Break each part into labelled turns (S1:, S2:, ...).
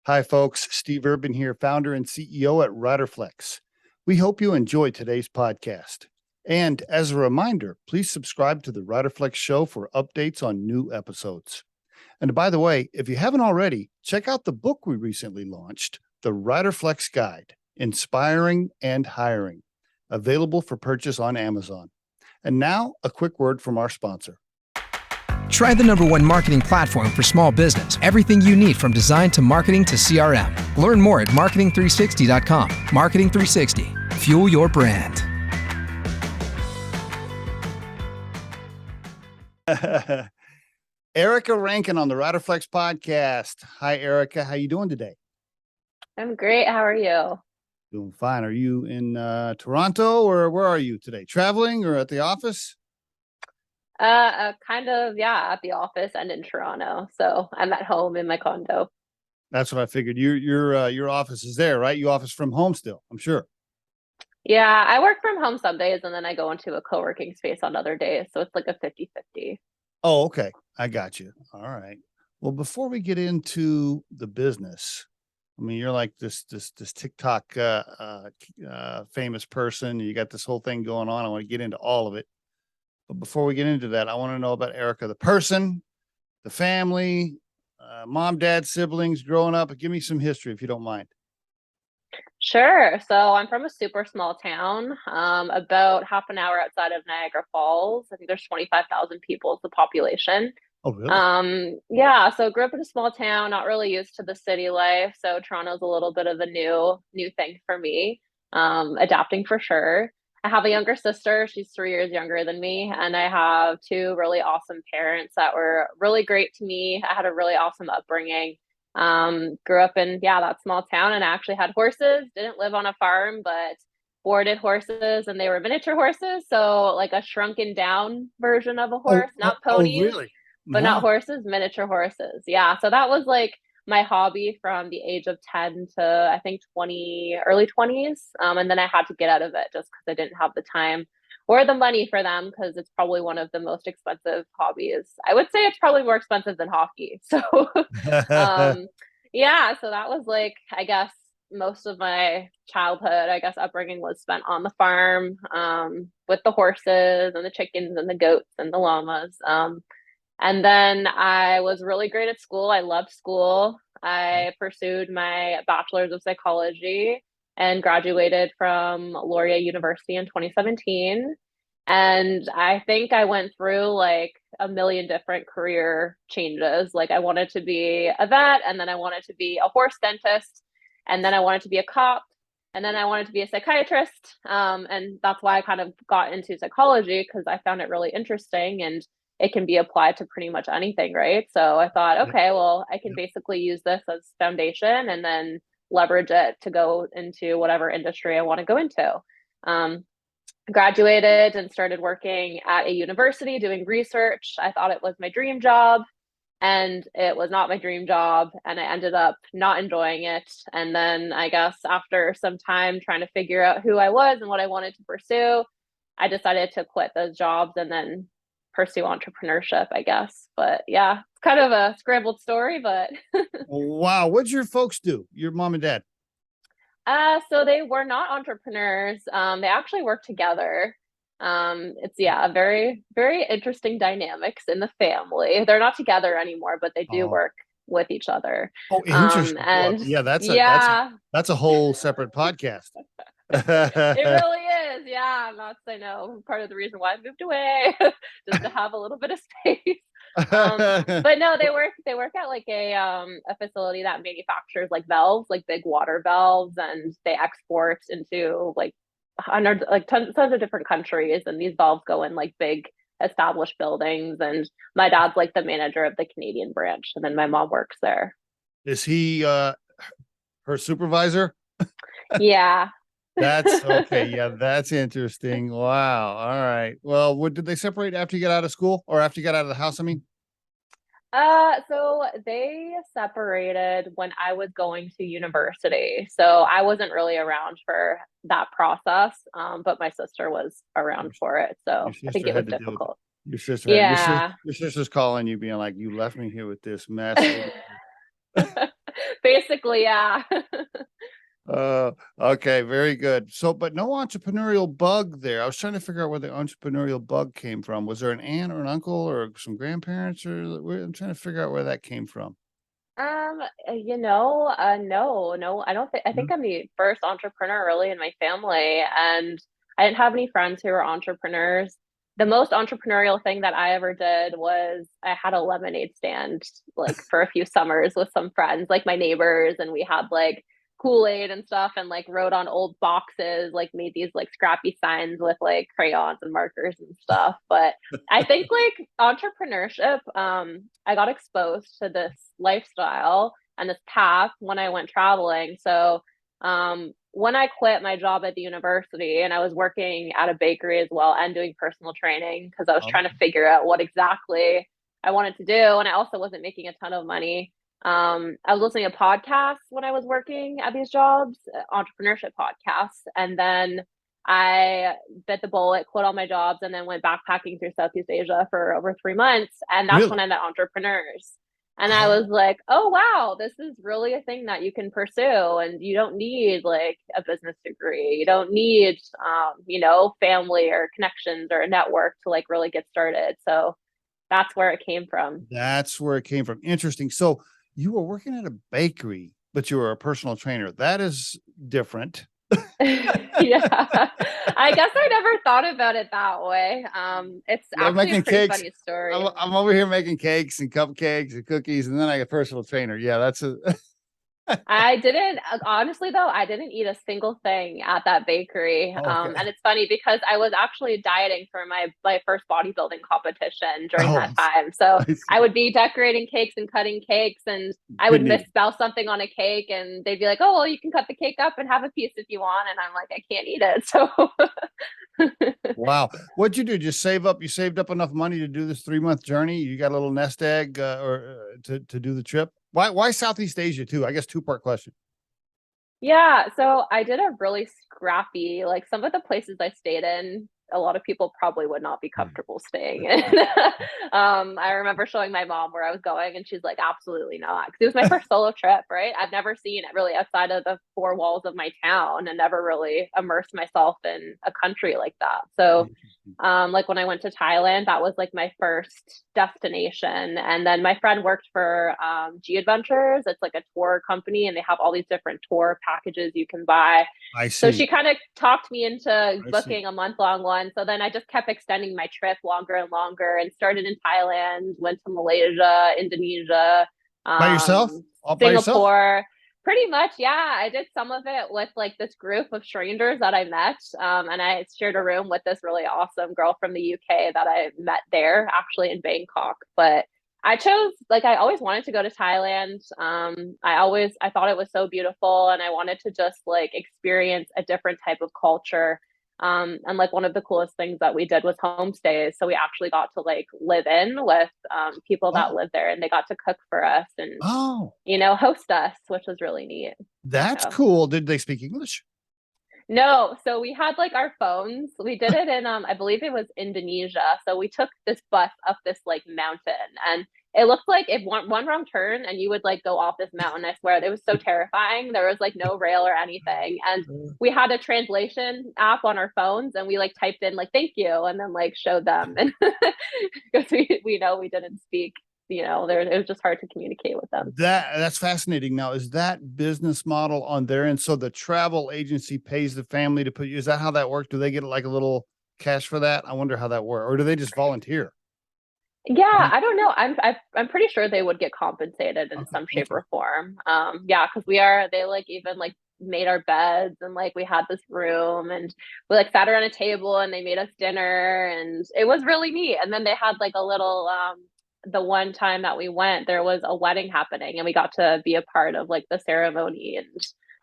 S1: Hi, folks. Steve Urban here, founder and CEO at Riderflex. We hope you enjoy today's podcast. And as a reminder, please subscribe to the Riderflex show for updates on new episodes. And by the way, if you haven't already, check out the book we recently launched, The Riderflex Guide, Inspiring and Hiring, available for purchase on Amazon. And now, a quick word from our sponsor.
S2: Try the #1 marketing platform for small business. Everything you need from design to marketing to CRM. Learn more at marketing360.com. Marketing 360. Fuel your brand.
S1: Erica Rankin on the Riderflex podcast. Hi, Erica. How you doing today?
S3: I'm great. How are you?
S1: Doing fine. Are you in Toronto, or where are you today? Traveling or at the office?
S3: Kind of, yeah, at the office and in Toronto. So I'm at home in my condo.
S1: That's what I figured. Your office is there, right? You office from home still, I'm sure.
S3: Yeah, I work from home some days and then I go into a co-working space on other days. So it's like a 50-50.
S1: Oh, okay. I got you. All right. Well, before we get into the business, I mean, you're like this TikTok famous person. You got this whole thing going on. I want to get into all of it. But before we get into that, I want to know about Erica, the person, the family, mom, dad, siblings, growing up. Give me some history if you don't mind.
S3: Sure. So I'm from a super small town, about half an hour outside of Niagara Falls. I think there's 25,000 people as the population.
S1: Oh, really?
S3: Yeah, so grew up in a small town, not really used to the city life. So Toronto's a little bit of a new thing for me, adapting for sure. I have a younger sister. She's 3 years younger than me. And I have two really awesome parents that were really great to me. I had a really awesome upbringing. Grew up in, yeah, that small town and I actually had horses. Didn't live on a farm, but boarded horses and they were miniature horses. So like a shrunken down version of a horse, not ponies,
S1: really?
S3: but not horses, miniature horses. Yeah. So that was like my hobby from the age of 10 to I think 20, early 20s. And then I had to get out of it just because I didn't have the time or the money for them because it's probably one of the most expensive hobbies. I would say it's probably more expensive than hockey. So, yeah, so that was like, I guess, most of my childhood, I guess, upbringing was spent on the farm with the horses and the chickens and the goats and the llamas. And then I was really great at school. I loved school. I pursued my bachelor's of psychology and graduated from Laurier University in 2017. And I think I went through like a million different career changes. Like I wanted to be a vet, and then I wanted to be a horse dentist, and then I wanted to be a cop, and then I wanted to be a psychiatrist. And that's why I kind of got into psychology because I found it really interesting and it can be applied to pretty much anything, right? So I thought, okay, well, I can basically use this as foundation and then leverage it to go into whatever industry I want to go into. Graduated and started working at a university doing research. I thought it was my dream job, and it was not my dream job, and I ended up not enjoying it. And then I guess after some time trying to figure out who I was and what I wanted to pursue, I decided to quit those jobs and then pursue entrepreneurship, I guess. But yeah, it's kind of a scrambled story, but
S1: Wow. What'd your folks do? Your mom and dad?
S3: so they were not entrepreneurs. They actually worked together. It's a very, very interesting dynamics in the family. They're not together anymore, but they do work with each other.
S1: Oh, interesting.
S3: And
S1: yeah, that's a whole separate podcast.
S3: It really is. Yeah. And that's, I know, part of the reason why I moved away, just to have a little bit of space. But no, they work at like a facility that manufactures like valves, like big water valves, and they export into like hundreds, like tons of different countries, and these valves go in like big established buildings. And my dad's like the manager of the Canadian branch, and then my mom works there.
S1: Is he her supervisor?
S3: Yeah.
S1: That's okay. Yeah, that's interesting. Wow. All right. Well, did they separate after you got out of school or after you got out of the house? I mean,
S3: so they separated when I was going to university. So I wasn't really around for that process. But my sister was around for it. So I think it was difficult.
S1: Your sister,
S3: Yeah.
S1: your sister's calling you, being like, "You left me here with this mess."
S3: Basically, yeah.
S1: Okay, very good. So, but no entrepreneurial bug there. I was trying to figure out where the entrepreneurial bug came from. Was there an aunt or an uncle or some grandparents, I'm trying to figure out where that came from.
S3: No, I don't think, I
S1: No?
S3: think I'm the first entrepreneur really in my family, and I didn't have any friends who were entrepreneurs. The most entrepreneurial thing that I ever did was I had a lemonade stand like for a few summers with some friends, like my neighbors, and we had like Kool-Aid and stuff and like wrote on old boxes, like made these like scrappy signs with like crayons and markers and stuff. But I think like entrepreneurship, I got exposed to this lifestyle and this path when I went traveling. So when I quit my job at the university and I was working at a bakery as well and doing personal training because I was
S1: Oh,
S3: trying to figure out what exactly I wanted to do. And I also wasn't making a ton of money. I was listening to podcasts when I was working at these jobs, entrepreneurship podcasts. And then I bit the bullet, quit all my jobs, and then went backpacking through Southeast Asia for over 3 months. And that's
S1: really?
S3: when I met entrepreneurs. And I was
S1: Oh,
S3: like, oh, wow, this is really a thing that you can pursue. And you don't need like a business degree. You don't need, family or connections or a network to like really get started. So that's where it came from.
S1: that's where it came from. Interesting. So you were working at a bakery, but you were a personal trainer. That is different.
S3: Yeah, I guess I never thought about it that way. It's
S1: I'm
S3: actually a
S1: making
S3: pretty
S1: cakes.
S3: funny story.
S1: I'm over here making cakes and cupcakes and cookies, and then I get a personal trainer. Yeah, that's a
S3: I didn't, honestly though, I didn't eat a single thing at that bakery.
S1: okay.
S3: And it's funny because I was actually dieting for my first bodybuilding competition during
S1: Oh,
S3: that time. So
S1: I see.
S3: I would be decorating cakes and cutting cakes, and I would
S1: Couldn't eat.
S3: misspell something on a cake, and they'd be like, "Oh, well, you can cut the cake up and have a piece if you want." And I'm like, "I can't eat it." So
S1: Wow. What'd you do? Just save up? You saved up enough money to do this 3-month journey? You got a little nest egg or to do the trip? Why Southeast Asia too? I guess two-part question.
S3: Yeah, so I did a really scrappy, like some of the places I stayed in, a lot of people probably would not be comfortable staying in. I remember showing my mom where I was going, and she's like, absolutely not. Because it was my first solo trip, right? I've never seen it really outside of the four walls of my town and never really immersed myself in a country like that. So like when I went to Thailand, that was like my first destination. And then my friend worked for G Adventures. It's like a tour company, and they have all these different tour packages you can buy.
S1: I
S3: So
S1: see.
S3: she kind of talked me into
S1: I see.
S3: booking a month-long one. So then I just kept extending my trip longer and longer, and started in Thailand, went to Malaysia, Indonesia,
S1: By yourself?
S3: um,
S1: All by yourself?
S3: Singapore. Pretty much, yeah. I did some of it with like this group of strangers that I met. And I shared a room with this really awesome girl from the UK that I met there, actually in Bangkok. But I chose, like, I always wanted to go to Thailand. I thought it was so beautiful, and I wanted to just like experience a different type of culture. And like one of the coolest things that we did was homestays. So we actually got to like live in with people that
S1: Oh,
S3: live there, and they got to cook for us and
S1: oh,
S3: host us, which was really neat.
S1: that's
S3: So
S1: cool. Did they speak English?
S3: no, so we had like our phones. We did it in I believe it was Indonesia. So we took this bus up this like mountain, and it looked like if one wrong turn and you would like go off this mountain. I swear it was so terrifying. There was like no rail or anything. And we had a translation app on our phones, and we like typed in like thank you and then like showed them, and because we know we didn't speak, there it was just hard to communicate with them.
S1: That's fascinating. Now, is that business model on their end? So the travel agency pays the family to put you, is that how that works? Do they get like a little cash for that? I wonder how that works. Or do they just volunteer?
S3: Yeah, I don't know. I'm pretty sure they would get compensated in
S1: Okay.
S3: some shape
S1: Okay.
S3: or form. Yeah, because they like even like made our beds, and like we had this room, and we like sat around a table, and they made us dinner, and it was really neat. And then they had like a little the one time that we went, there was a wedding happening, and we got to be a part of like the ceremony and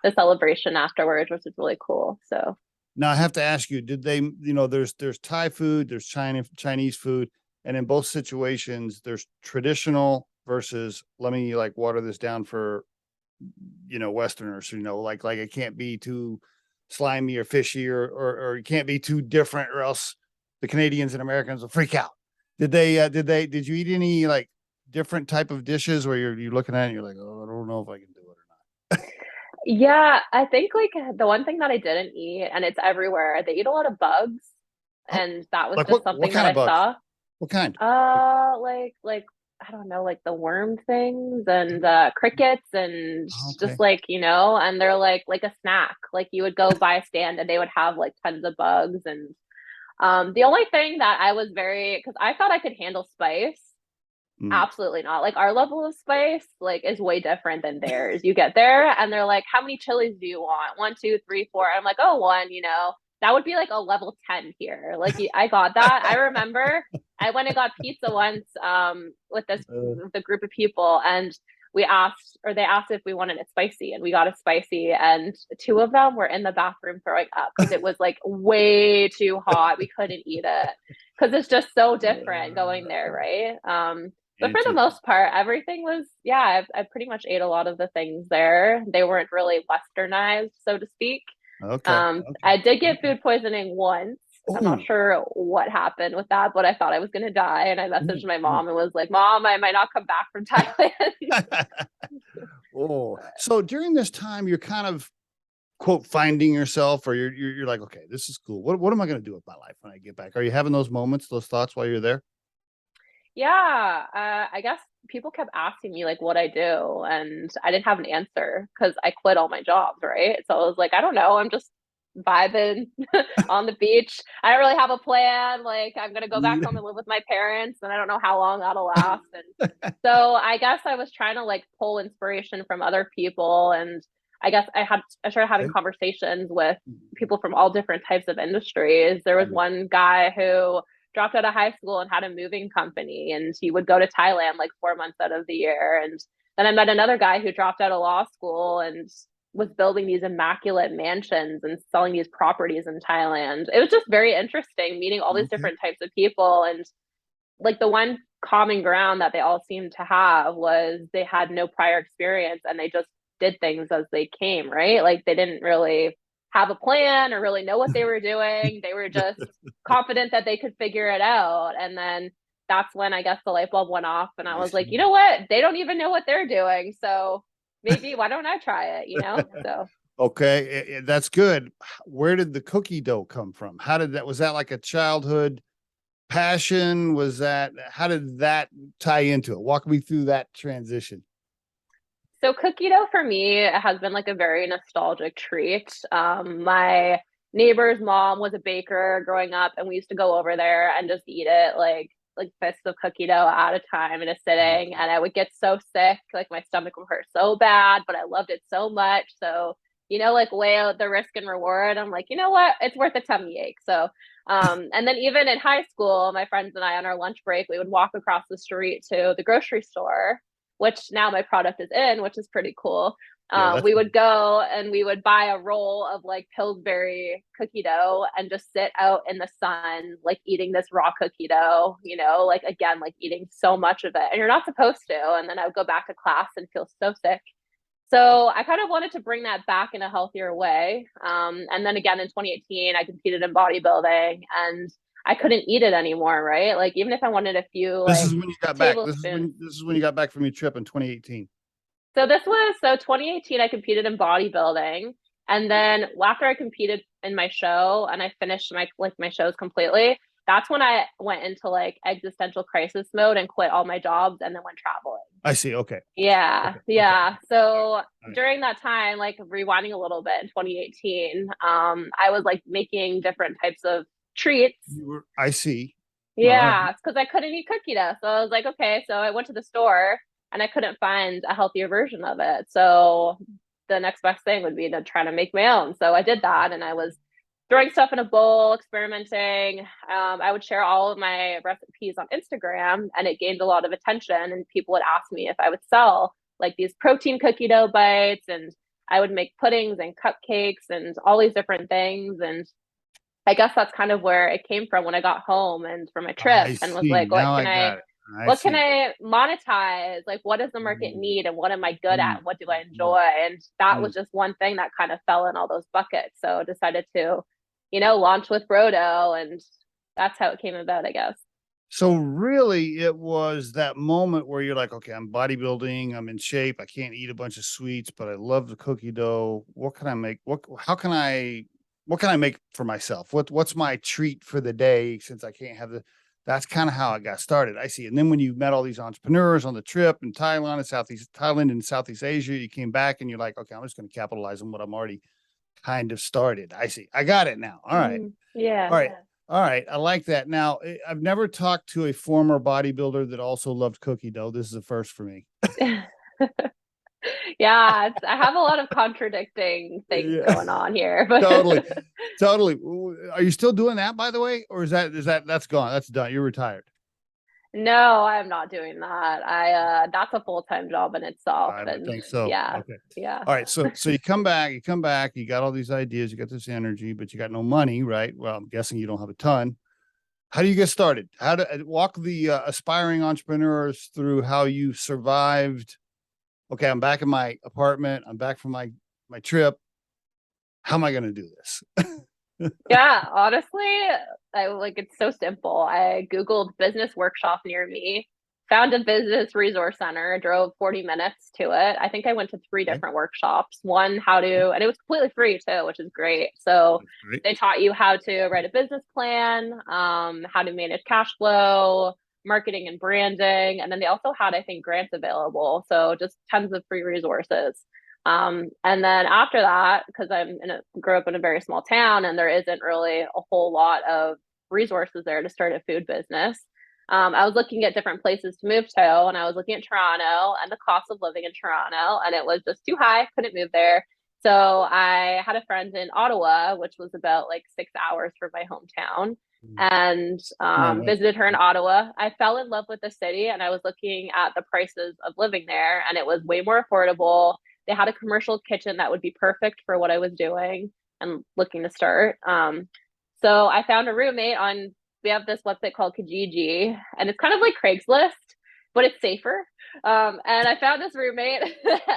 S3: the celebration afterwards, which is really cool. So
S1: Now I have to ask you, did they, there's Thai food, there's Chinese food, and in both situations, there's traditional versus let me like water this down for, Westerners, like it can't be too slimy or fishy or it can't be too different or else the Canadians and Americans will freak out. Did you eat any like different type of dishes where you're looking at it and you're like, oh, I don't know if I can do it or not?
S3: Yeah, I think like the one thing that I didn't eat, and it's everywhere, they eat a lot of bugs,
S1: Oh,
S3: and that was
S1: like
S3: just
S1: what
S3: something that
S1: kind of
S3: I
S1: bugs?
S3: saw.
S1: What kind?
S3: Like I don't know, like the worm things and crickets and just
S1: Okay.
S3: like, and they're like a snack. Like you would go by a stand and they would have like tons of bugs and the only thing that I was very because I thought I could handle spice.
S1: Mm.
S3: Absolutely not. Like our level of spice like is way different than theirs. You get there and they're like, how many chilies do you want? One, two, three, four. I'm like, oh, one, that would be like a level 10 here. Like I got that. I remember I went and got pizza once with the group of people and they asked if we wanted it spicy and we got it spicy and two of them were in the bathroom throwing up because it was like way too hot. We couldn't eat it because it's just so different going there, right? But for the
S1: Interesting.
S3: most part, everything was, yeah, I pretty much ate a lot of the things there. They weren't really westernized, so to speak.
S1: Okay. Okay.
S3: I did get
S1: Okay.
S3: food poisoning once. I'm not
S1: Oh.
S3: sure what happened with that, but I thought I was going to die. And I messaged
S1: Ooh,
S3: my
S1: ooh.
S3: mom and was like, Mom, I might not come back from Thailand.
S1: Oh, so during this time, you're kind of quote finding yourself, or you're like, okay, this is cool. What am I going to do with my life when I get back? Are you having those moments, those thoughts while you're there?
S3: Yeah, I guess people kept asking me like what I do, and I didn't have an answer because I quit all my jobs, right? So I was like, I don't know, I'm just vibing on the beach. I don't really have a plan. Like I'm gonna go back home and live with my parents, and I don't know how long that'll last. And so I guess I was trying to like pull inspiration from other people, and I guess I started having
S1: Okay.
S3: conversations with people from all different types of industries. There was one guy who dropped out of high school and had a moving company and he would go to Thailand like 4 months out of the year. And then I met another guy who dropped out of law school and was building these immaculate mansions and selling these properties in Thailand. It was just very interesting meeting all these
S1: Okay.
S3: different types of people. And like the one common ground that they all seemed to have was they had no prior experience and they just did things as they came, right? Like they didn't really have a plan or really know what they were doing. They were just confident that they could figure it out. And then that's when I guess the light bulb went off and I
S1: I
S3: was like,
S1: see.
S3: you know what? They don't even know what they're doing. So maybe why don't I try it? So
S1: Okay, that's good. Where did the cookie dough come from? How did that? Was that like a childhood passion? Was that? How did that tie into it? Walk me through that transition.
S3: So cookie dough for me has been like a very nostalgic treat. My neighbor's mom was a baker growing up, and we used to go over there and just eat it like fists of cookie dough at a time in a sitting. And I would get so sick, like my stomach would hurt so bad, but I loved it so much. So like weigh out the risk and reward. I'm like, you know what? It's worth a tummy ache. So and then even in high school, my friends and I on our lunch break, we would walk across the street to the grocery store which now my product is in, which is pretty cool.
S1: Yeah, that's
S3: We would go and we would buy a roll of like Pillsbury cookie dough and just sit out in the sun, like eating this raw cookie dough, like again, like eating so much of it. And you're not supposed to. And then I would go back to class and feel so sick. So I kind of wanted to bring that back in a healthier way. And then again in 2018, I competed in bodybuilding and I couldn't eat it anymore, right? Like even if I wanted a few
S1: this is
S3: like
S1: when you got back.
S3: tablespoons.
S1: This is when you got back from your trip in 2018.
S3: So 2018 I competed in bodybuilding and then after I competed in my show and I finished my shows completely, that's when I went into like existential crisis mode and quit all my jobs and then went traveling.
S1: I see. Okay.
S3: Yeah,
S1: Okay. Okay.
S3: yeah. So
S1: All right.
S3: during that time, like rewinding a little bit in 2018, I was like making different types of treats.
S1: I see. All right.
S3: Yeah, because I couldn't eat cookie dough. So I was like, okay. So I went to the store and I couldn't find a healthier version of it. So the next best thing would be to try to make my own. So I did that and I was throwing stuff in a bowl, experimenting. I would share all of my recipes on Instagram and it gained a lot of attention. And people would ask me if I would sell like these protein cookie dough bites and I would make puddings and cupcakes and all these different things. And I guess that's kind of where it came from when I got home and from my trip
S1: I
S3: and was
S1: see.
S3: like,
S1: Now I got it. I
S3: what can
S1: see.
S3: I monetize? Like, what does the market
S1: Mm,
S3: need and what am I good at?
S1: mm,
S3: And what do I
S1: mm,
S3: enjoy? And that
S1: mm.
S3: was just one thing that kind of fell in all those buckets. So I decided to, launch with Brodo and that's how it came about, I guess.
S1: So really it was that moment where you're like, okay, I'm bodybuilding, I'm in shape, I can't eat a bunch of sweets, but I love the cookie dough. What can I make? What can I make for myself? What's my treat for the day since I can't have that's kind of how I got started. I see. And then when you met all these entrepreneurs on the trip in Thailand and Southeast Asia, you came back and you're like, okay, I'm just going to capitalize on what I'm already kind of started. I see. I got it now. All right.
S3: Yeah.
S1: All right. All right. I like that. Now, I've never talked to a former bodybuilder that also loved cookie dough. This is a first for me.
S3: Yeah, I have a lot of contradicting things
S1: Yeah,
S3: going on here, but
S1: totally. Totally. Are you still doing that, by the way? Or that's gone? That's done. You're retired.
S3: no, I'm not doing that. That's a full-time job in itself.
S1: I would
S3: And
S1: think so.
S3: yeah,
S1: Okay.
S3: yeah.
S1: All right. So you come back, you got all these ideas, you got this energy, but you got no money, right? Well, I'm guessing you don't have a ton. How do you get started? How to walk the aspiring entrepreneurs through how you survived? Okay, I'm back in my apartment. I'm back from my trip. How am I going to do this?
S3: Yeah, honestly, it's so simple. I Googled business workshop near me, found a business resource center, drove 40 minutes to it. I think I went to three
S1: Okay,
S3: different workshops. One, how to, and it was completely free too, which is great. So
S1: that's great.
S3: they taught you how to write a business plan, how to manage cash flow, marketing and branding. And then they also had, I think, grants available. So just tons of free resources. And then after that, because grew up in a very small town and there isn't really a whole lot of resources there to start a food business. I was looking at different places to move to, and I was looking at Toronto and the cost of living in Toronto, and it was just too high. Couldn't move there. So I had a friend in Ottawa, which was about like 6 hours from my hometown, and
S1: Long way.
S3: visited her in Ottawa. I fell in love with the city, and I was looking at the prices of living there, and it was way more affordable. They had a commercial kitchen that would be perfect for what I was doing and looking to start. So I found a roommate on, we have this website called Kijiji, and it's kind of like Craigslist, but it's safer. And I found this roommate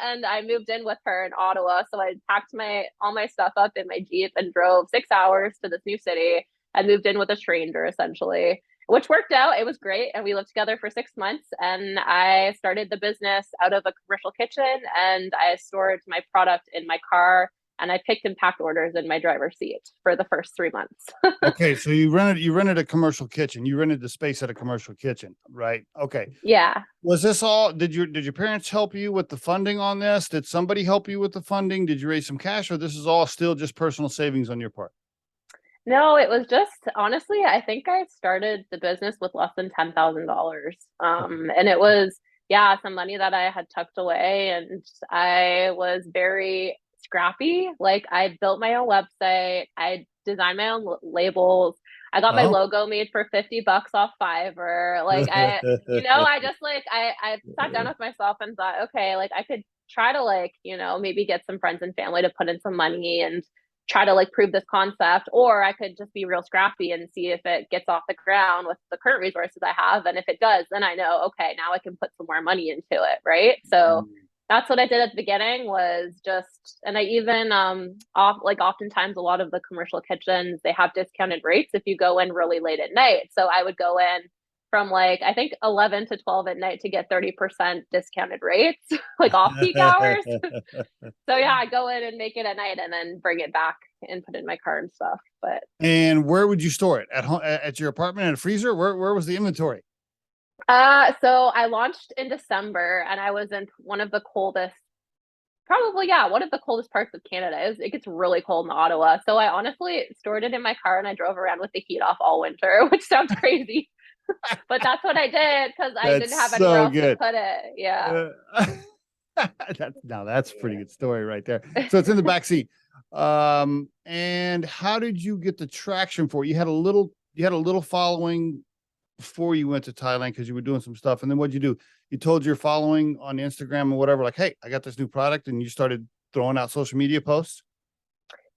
S3: and I moved in with her in Ottawa. So I packed all my stuff up in my Jeep and drove 6 hours to this new city and moved in with a stranger essentially, which worked out. It was great. And we lived together for 6 months. And I started the business out of a commercial kitchen, and I stored my product in my car, and I picked and packed orders in my driver's seat for the first 3 months.
S1: Okay, so you rented a commercial kitchen. You rented the space at a commercial kitchen, right? Okay.
S3: Yeah.
S1: Was this all, did your parents help you with the funding on this? Did somebody help you with the funding? Did you raise some cash, or this is all still just personal savings on your part?
S3: No, it was just honestly, I think I started the business with less than $10,000.
S1: Okay.
S3: And it was, yeah, some money that I had tucked away, and I was very scrappy. Like I built my own website, I designed my own labels. I got my
S1: Oh.
S3: logo made for $50 off Fiverr. I just I sat down with myself and thought, okay, like I could try to maybe get some friends and family to put in some money and try to prove this concept, or I could just be real scrappy and see if it gets off the ground with the current resources I have. And if it does, then I know, okay, now I can put some more money into it. Right. So that's what I did at the beginning, was just, and I even oftentimes a lot of the commercial kitchens, they have discounted rates if you go in really late at night. So I would go in from I think 11 to 12 at night to get 30% discounted rates, like off peak hours. So yeah, I go in and make it at night and then bring it back and put it in my car and stuff. But
S1: And where would you store it? At home, at your apartment, in a freezer? Where was the inventory?
S3: so I launched in December, and I was in one of the coldest, probably, yeah, one of the coldest parts of Canada. It gets really cold in Ottawa. So I honestly stored it in my car and I drove around with the heat off all winter, which sounds crazy. But that's what I did because I didn't
S1: That's
S3: have anywhere
S1: so
S3: else to
S1: good.
S3: put it. Yeah.
S1: That's a pretty good story right there. So it's in the back seat. And how did you get the traction for it? You had a little following before you went to Thailand because you were doing some stuff. And then what'd you do? You told your following on Instagram or whatever, like, hey, I got this new product, and you started throwing out social media posts.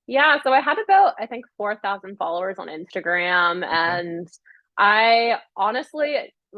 S3: Yeah, so I had about, I think, 4,000 followers on Instagram,
S1: Okay.
S3: and I honestly,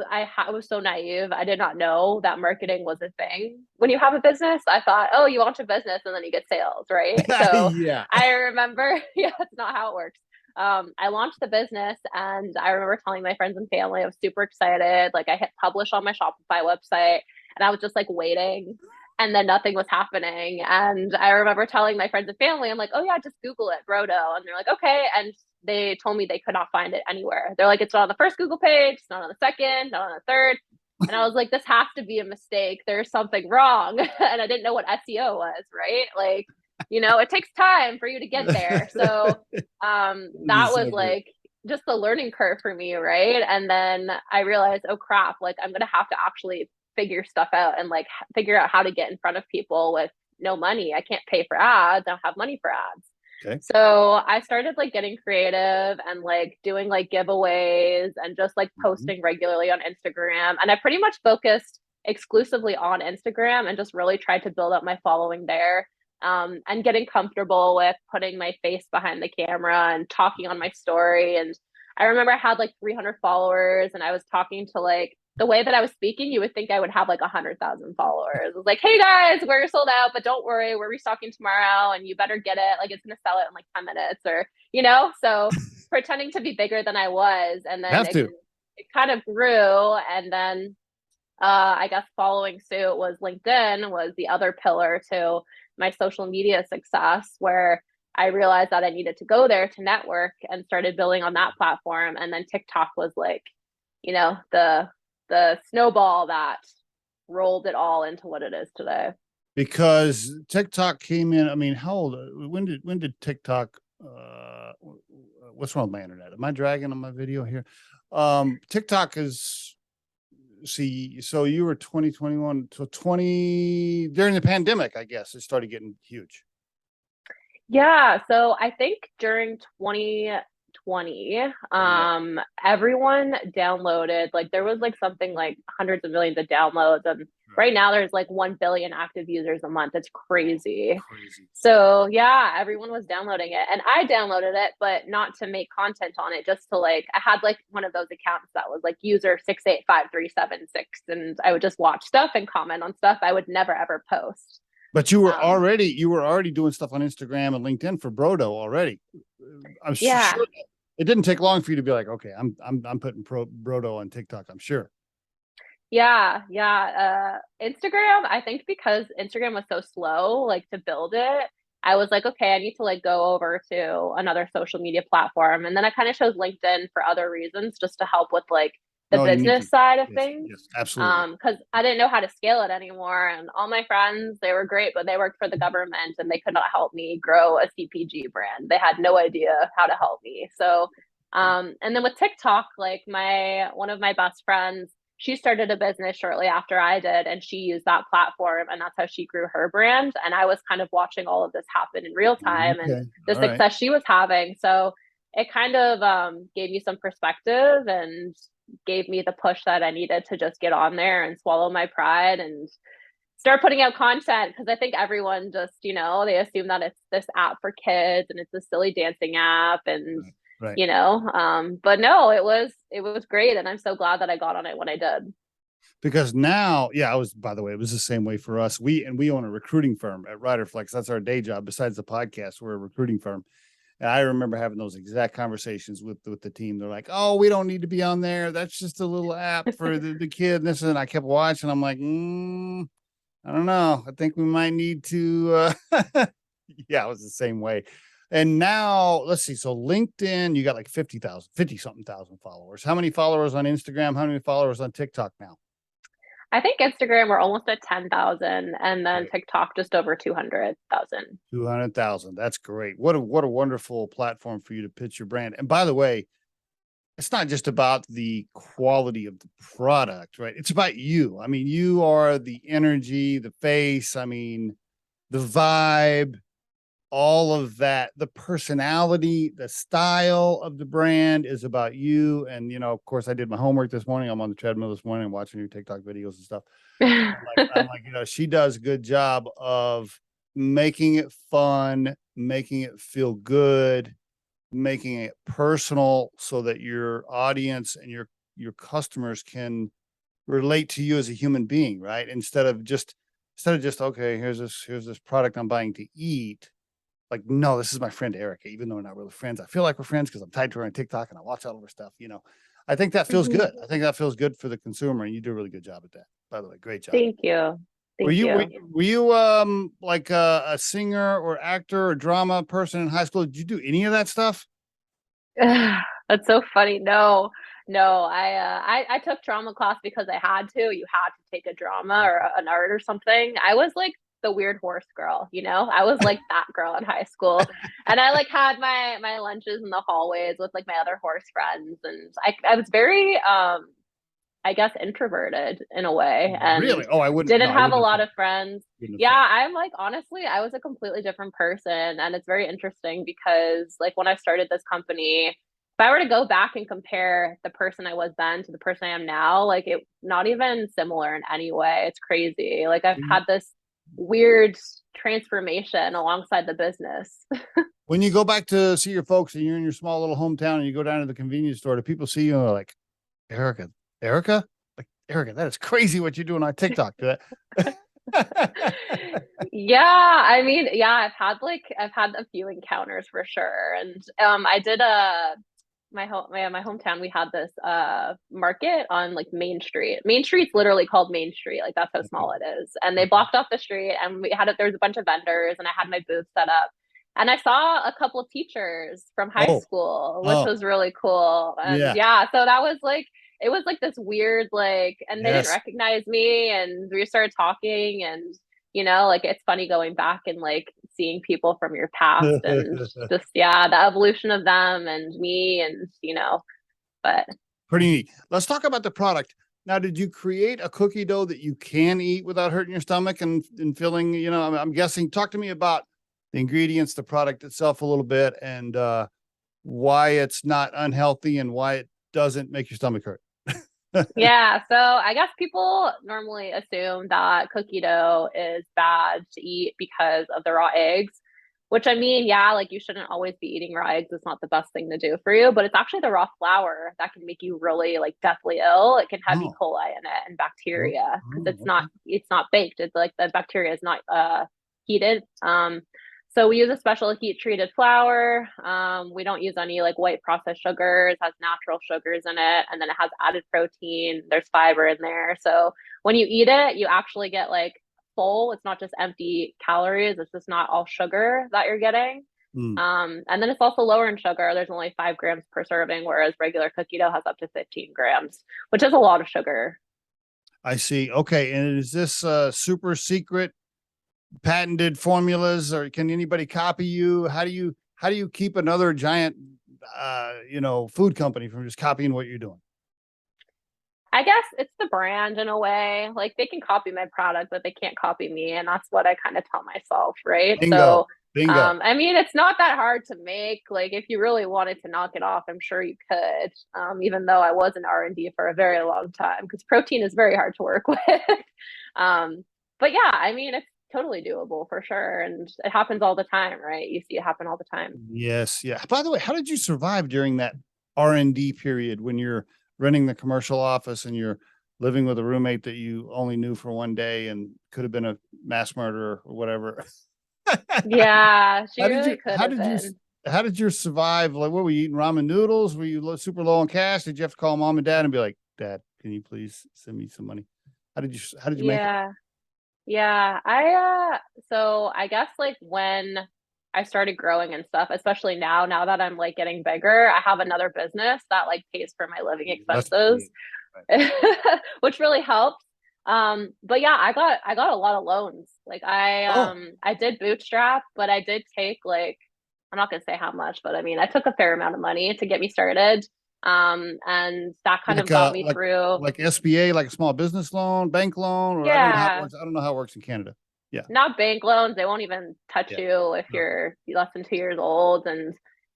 S3: I was so naive. I did not know that marketing was a thing. When you have a business, I thought, oh, you launch a business and then you get sales, right? So
S1: Yeah.
S3: I remember, yeah, that's not how it works. I launched the business, and I remember telling my friends and family, I was super excited. Like, I hit publish on my Shopify website, and I was just like waiting, and then nothing was happening. And I remember telling my friends and family, I'm like, oh yeah, just Google it, Brodo. And they're like, okay. And they told me they could not find it anywhere. They're like, it's not on the first Google page, it's not on the second, not on the third. And I was like, this has to be a mistake. There's something wrong. And I didn't know what SEO was, right? Like, it takes time for you to get there. So that was like just the learning curve for me, right? And then I realized, oh crap, like I'm gonna have to actually figure stuff out and like figure out how to get in front of people with no money. I can't pay for ads. I don't have money for ads.
S1: Okay.
S3: So I started like getting creative and like doing like giveaways and just like posting regularly on Instagram. And I pretty much focused exclusively on Instagram and just really tried to build up my following there. And getting comfortable with putting my face behind the camera and talking on my story. And I remember I had like 300 followers, and I was talking to like the way that I was speaking, you would think I would have like 100,000 followers. It was like, hey guys, we're sold out, but don't worry, we're restocking tomorrow, and you better get it. Like, it's gonna sell it in like 10 minutes, or So pretending to be bigger than I was, and then it kind of grew, and then I guess following suit was LinkedIn was the other pillar to my social media success, where I realized that I needed to go there to network and started building on that platform. And then TikTok was like, the snowball that rolled it all into what it is today.
S1: Because TikTok came in. I mean, how old? When did TikTok? What's wrong with my internet? Am I dragging on my video here? TikTok is. See, so you were 2021 to 20 during the pandemic, I guess it started getting huge.
S3: Yeah. So I think during 2020, everyone downloaded, like there was like something like hundreds of millions of downloads. And right now there's like 1 billion active users a month. It's crazy. So yeah, everyone was downloading it, and I downloaded it, but not to make content on it, just to like, I had like one of those accounts that was like user 685376, and I would just watch stuff and comment on stuff. I would never ever post.
S1: But you were already doing stuff on Instagram and LinkedIn for Brodo already. I'm sure it didn't take long for you to be like, okay, I'm putting Brodo on TikTok, I'm sure.
S3: Yeah. Instagram, I think because Instagram was so slow, like to build it, I was like, okay, I need to like go over to another social media platform. And then I kind of chose LinkedIn for other reasons, just to help with like the business side of things.
S1: Yes, absolutely.
S3: Because I didn't know how to scale it anymore. And all my friends, they were great, but they worked for the government and they could not help me grow a CPG brand. They had no idea how to help me. So, and then with TikTok, like one of my best friends, she started a business shortly after I did, and she used that platform, and that's how she grew her brand. And I was kind of watching all of this happen in real time and the success she was having. So it kind of gave me some perspective and gave me the push that I needed to just get on there and swallow my pride and start putting out content. Because I think everyone just, they assume that it's this app for kids and it's a silly dancing app, and but no, it was great, and I'm so glad that I got on it when I did.
S1: Because now, by the way, it was the same way for us. We own a recruiting firm at Riderflex. That's our day job. Besides the podcast, we're a recruiting firm. And I remember having those exact conversations with the team. They're like, oh, we don't need to be on there. That's just a little app for the kid. And this, and I kept watching. I'm like, I don't know. I think we might need to, it was the same way. And now let's see. So LinkedIn, you got like 50 something thousand followers. How many followers on Instagram? How many followers on TikTok now?
S3: I think Instagram, we're almost at 10,000, and then TikTok just over 200,000.
S1: 200,000. That's great. What a wonderful platform for you to pitch your brand. And by the way, it's not just about the quality of the product, right? It's about you. I mean, you are the energy, the face, I mean, the vibe, all of that, the personality, the style of the brand is about you. And, of course, I did my homework this morning. I'm on the treadmill this morning watching your TikTok videos and stuff. I'm like, she does a good job of making it fun, making it feel good, making it personal, so that your audience and your customers can relate to you as a human being, right? Instead of just, okay, here's this product I'm buying to eat. like, no, this is my friend Erica, even though we're not really friends. I feel like we're friends because I'm tied to her on TikTok and I watch all of her stuff. I think that feels
S3: Mhm.
S1: good. I think that feels good for the consumer, and you do a really good job at that. By the way, great job.
S3: Thank you.
S1: Were
S3: Thank
S1: you were,
S3: you.
S1: were you like a singer or actor or drama person in high school? Did you do any of that stuff?
S3: That's so funny. No, no, I took drama class because I had to. You had to take a drama or an art or something. I was like the weird horse girl, I was like that girl in high school. And I like had my lunches in the hallways with like my other horse friends. And I was very I guess introverted in a way and
S1: Really? Oh, I wouldn't. No,
S3: didn't
S1: I
S3: have a
S1: wouldn't have
S3: lot
S1: thought.
S3: of friends.
S1: Wouldn't have
S3: Yeah,
S1: thought.
S3: I'm like honestly, I was a completely different person and it's very interesting because like when I started this company, if I were to go back and compare the person I was then to the person I am now, like it not even similar in any way. It's crazy. Like I've had this weird transformation alongside the business.
S1: When you go back to see your folks and you're in your small little hometown and you go down to the convenience store, do people see you and are like, Erica, Erica? Like, Erica, that is crazy what you're doing on TikTok.
S3: Yeah, I mean, yeah, I've had a few encounters for sure. And I did my hometown, we had this market on like Main Street. Main Street's literally called Main Street, like that's how small it is. And they
S1: Okay.
S3: blocked off the street and we had it, there was a bunch of vendors and I had my booth set up. And I saw a couple of teachers from high
S1: Oh,
S3: school, which
S1: oh,
S3: was really cool. And
S1: yeah.
S3: yeah, so that was like it was like this weird like and they didn't
S1: Yes.
S3: recognize me and we started talking and like it's funny going back and like seeing people from your past and just yeah, the evolution of them and me and but
S1: Pretty neat. Let's talk about the product. Now, did you create a cookie dough that you can eat without hurting your stomach and feeling, I'm guessing, talk to me about the ingredients, the product itself a little bit, and why it's not unhealthy and why it doesn't make your stomach hurt.
S3: yeah, so I guess people normally assume that cookie dough is bad to eat because of the raw eggs, which I mean, yeah, like you shouldn't always be eating raw eggs. It's not the best thing to do for you, but it's actually the raw flour that can make you really like deathly ill. It can have E.
S1: Oh,
S3: coli in it and
S1: oh,
S3: bacteria because
S1: okay.
S3: it's not baked. It's like the bacteria is not heated. So we use a special heat treated flour. We don't use any like white processed sugars. It has natural sugars in it, and then it has added protein. There's fiber in there. So when you eat it, you actually get like full. It's not just empty calories. It's just not all sugar that you're getting.
S1: Mm,
S3: And then it's also lower in sugar. There's only 5 grams per serving, whereas regular cookie dough has up to 15 grams, which is a lot of sugar.
S1: I see. Okay. And is this super secret patented formulas, or can anybody copy you? How do you keep another giant food company from just copying what you're doing?
S3: I guess it's the brand in a way. Like they can copy my product, but they can't copy me. And that's what I kind of tell myself, right?
S1: Bingo.
S3: So,
S1: Bingo.
S3: I mean, it's not that hard to make. Like if you really wanted to knock it off, I'm sure you could. Even though I was in R&D for a very long time, because protein is very hard to work with. um, but yeah, I mean, it's totally doable for sure. And it happens all the time, right? You see it happen all the time.
S1: Yes. Yeah. By the way, how did you survive during that R&D period when you're running the commercial office and you're living with a roommate that you only knew for one day and could have been a mass murderer or whatever?
S3: Yeah, she
S1: How did
S3: really
S1: you
S3: could
S1: how
S3: have
S1: did you
S3: been.
S1: how did you survive? Like, what were you eating, ramen noodles? Were you super low on cash? Did you have to call mom and dad and be like, Dad, can you please send me some money? How did you make it?
S3: Yeah. Yeah, so I guess like when I started growing and stuff, especially now that I'm like getting bigger, I have another business that like pays for my living
S1: That's
S3: expenses,
S1: right.
S3: which really helps. But yeah, I got a lot of loans. Like
S1: Oh,
S3: I did bootstrap, but I did take like I'm not gonna say how much, but I mean I took a fair amount of money to get me started. And that kind
S1: like
S3: of got me through.
S1: like SBA, like a small business loan, bank loan, or I don't know how it
S3: Yeah,
S1: works. I don't know how it works in Canada. Yeah.
S3: not bank loans. They won't even touch
S1: Yeah.
S3: you if
S1: Okay.
S3: you're less than 2 years old. And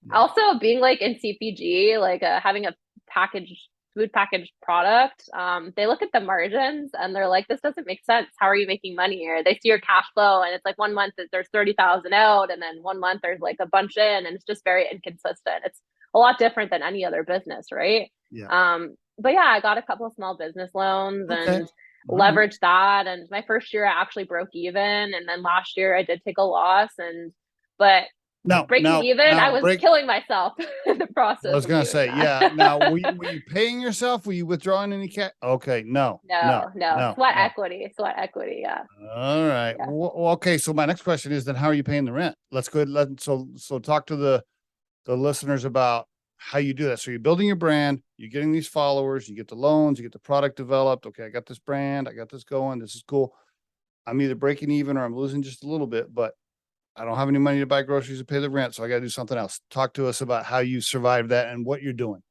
S1: Yeah.
S3: also being like in CPG, like having a packaged food packaged product, they look at the margins and they're like, this doesn't make sense. How are you making money here? They see your cash flow and it's like 1 month that there's 30,000 out, and then 1 month there's like a bunch in, and it's just very inconsistent. It's a lot different than any other business, right?
S1: Yeah.
S3: But yeah, I got a couple of small business loans
S1: Okay.
S3: and
S1: All right.
S3: leveraged that. And my first year I actually broke even. And then last year I did take a loss. But breaking even. I was
S1: break.
S3: killing myself in the
S1: I
S3: process
S1: was
S3: of
S1: gonna
S3: doing
S1: say,
S3: that.
S1: yeah. Now, were you paying yourself? Were you withdrawing any cash? Okay, no, no,
S3: No,
S1: no,
S3: sweat
S1: no.
S3: equity, yeah,
S1: All right.
S3: yeah.
S1: Okay. So my next question is then, how are you paying the rent? Let's go ahead. So talk to the listeners about how you do that. So you're building your brand, you're getting these followers, you get the loans, you get the product developed. Okay, I got this brand, I got this going. This is cool. I'm either breaking even or I'm losing just a little bit, but I don't have any money to buy groceries to pay the rent, so I got to do something else. Talk to us about how you survived that and what you're doing.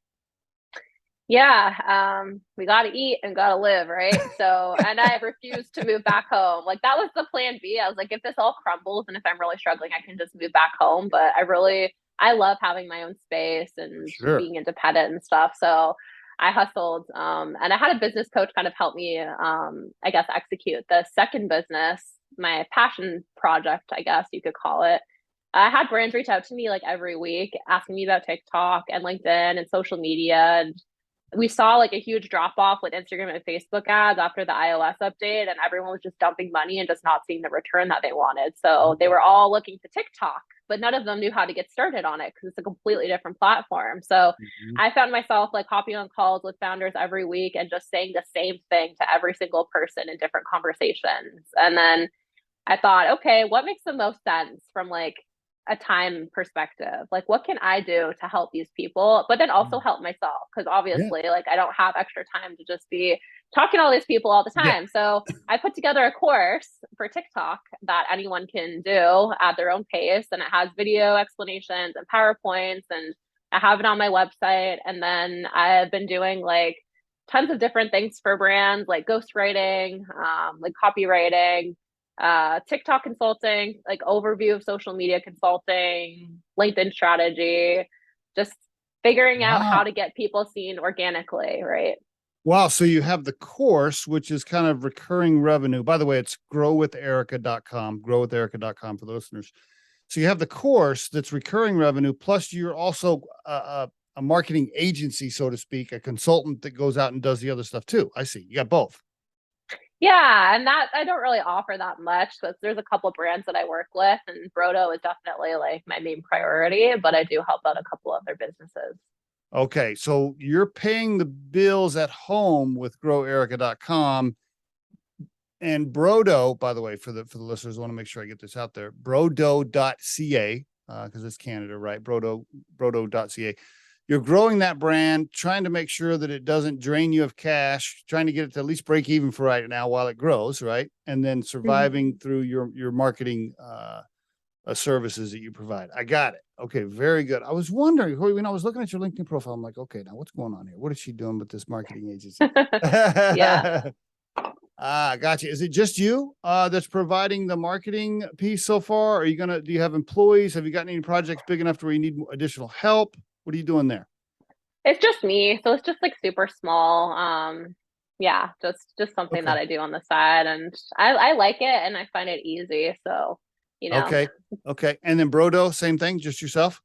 S3: Yeah, we got to eat and got to live, right? So, and I refused to move back home. Like that was the plan B. I was like, if this all crumbles and if I'm really struggling, I can just move back home. But I love having my own space and
S1: Sure.
S3: being independent and stuff. So I hustled, and I had a business coach kind of help me, I guess, execute the second business, my passion project, I guess you could call it. I had brands reach out to me like every week asking me about TikTok and LinkedIn and social media, and we saw like a huge drop off with Instagram and Facebook ads after the iOS update, and everyone was just dumping money and just not seeing the return that they wanted. So they were all looking to TikTok, but none of them knew how to get started on it because it's a completely different platform. So
S1: Mhm.
S3: I found myself like hopping on calls with founders every week and just saying the same thing to every single person in different conversations. And then I thought, okay, what makes the most sense from like a time perspective? Like, what can I do to help these people, but then also help myself? Because
S1: Yeah.
S3: obviously, like, I don't have extra time to just be talking to all these people all the
S1: Yeah.
S3: time. So I put together a course for TikTok that anyone can do at their own pace. And it has video explanations and PowerPoints, and I have it on my website. And then I've been doing like tons of different things for brands like ghostwriting, like copywriting, TikTok consulting, like overview of social media consulting, LinkedIn strategy, just figuring out how
S1: Wow.
S3: to get people seen organically, right?
S1: Wow. So you have the course, which is kind of recurring revenue. By the way, it's growwitherica.com, growwitherica.com for the listeners. So you have the course that's recurring revenue, plus you're also a marketing agency, so to speak, a consultant that goes out and does the other stuff too. I see. You got both.
S3: Yeah, and that I don't really offer that much because there's a couple brands that I work with, and Brodo is definitely like my main priority, but I do help out a couple other businesses.
S1: Okay. So you're paying the bills at home with growerica.com. And Brodo, by the way, for the listeners, I want to make sure I get this out there. Brodo.ca, because it's Canada, right? Brodo.ca. You're growing that brand, trying to make sure that it doesn't drain you of cash, trying to get it to at least break even for right now while it grows, right? And then surviving through your marketing services that you provide. I got it. Okay, very good. I was wondering when I was looking at your LinkedIn profile, I'm like, okay, now what's going on here? What is she doing with this marketing agency?
S3: Yeah.
S1: Ah, gotcha. Is it just you that's providing the marketing piece so far? Do you have employees? Have you gotten any projects big enough to where you need additional help? What are you doing there?
S3: It's just me, so it's just like super small. Yeah, just something
S1: Okay.
S3: that I do on the side, and I like it and I find it easy. So, you know.
S1: Okay. Okay. And then Brodo, same thing, just yourself?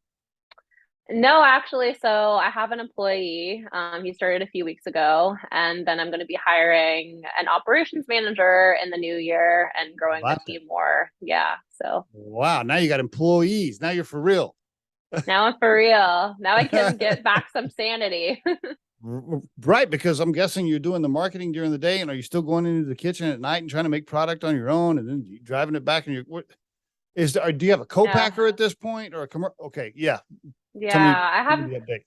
S3: No, actually, so I have an employee. He started a few weeks ago, and then I'm going to be hiring an operations manager in the new year and
S1: How
S3: growing the
S1: about that?
S3: team more. Yeah, so
S1: Wow. Now you got employees. Now you're for real.
S3: now I'm for real. Now I can get back some sanity.
S1: Right, because I'm guessing you're doing the marketing during the day, and are you still going into the kitchen at night and trying to make product on your own, and then you driving it back? And do you have a
S3: Yeah,
S1: co-packer at this point or a commercial? Okay, yeah. Tell me,
S3: yeah.
S1: give me the update.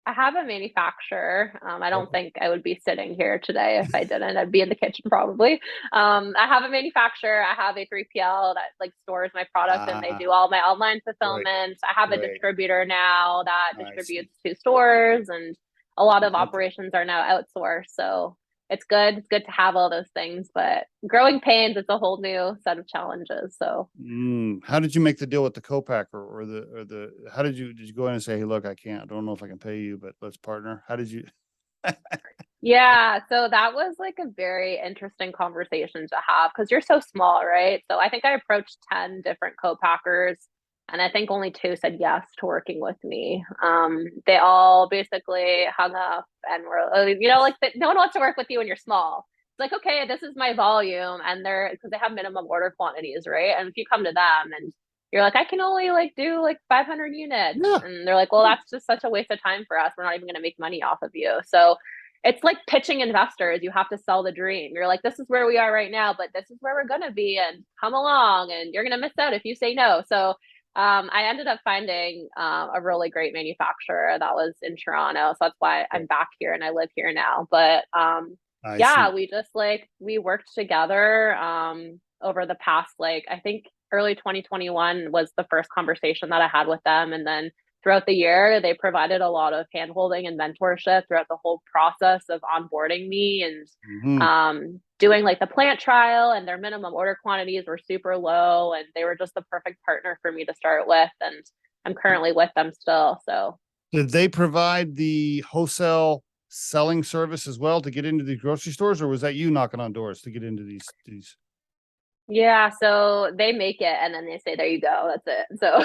S3: I have a manufacturer. I don't
S1: Okay.
S3: think I would be sitting here today if I didn't. I'd be in the kitchen probably. I have a manufacturer. I have a 3PL that like stores my product and they
S1: Ah,
S3: do all my online
S1: right,
S3: fulfillment. I have a
S1: right.
S3: distributor now that
S1: I see.
S3: distributes to stores, and a lot of
S1: Okay.
S3: operations are now outsourced. So it's good. It's good to have all those things, but growing pains, it's a whole new set of challenges. So
S1: How did you make the deal with the co-packer how did you go in and say, hey, look, I don't know if I can pay you, but let's partner. How did you?
S3: yeah, so that was like a very interesting conversation to have because you're so small, right? So I think I approached 10 different co-packers and I think only two said yes to working with me. They all basically hung up and were, like no one wants to work with you when you're small. It's like, okay, this is my volume, and they're because they have minimum order quantities, right? And if you come to them and you're like, I can only like do like 500 units.
S1: Yeah.
S3: And they're like, well, that's just such a waste of time for us. We're not even going to make money off of you. So it's like pitching investors. You have to sell the dream. You're like, this is where we are right now, but this is where we're going to be, and come along, and you're going to miss out if you say no. So I ended up finding a really great manufacturer that was in Toronto. So that's why I'm back here and I live here now. But
S1: I
S3: yeah,
S1: see.
S3: we just like we worked together over the past, like, I think early 2021 was the first conversation that I had with them. And then throughout the year, they provided a lot of handholding and mentorship throughout the whole process of onboarding me, and
S1: Hmm.
S3: doing like the plant trial, and their minimum order quantities were super low, and they were just the perfect partner for me to start with. And I'm currently with them still. So
S1: Did they provide the wholesale selling service as well to get into these grocery stores, or was that you knocking on doors to get into these?
S3: yeah, so they make it and then they say, there you go, that's it. So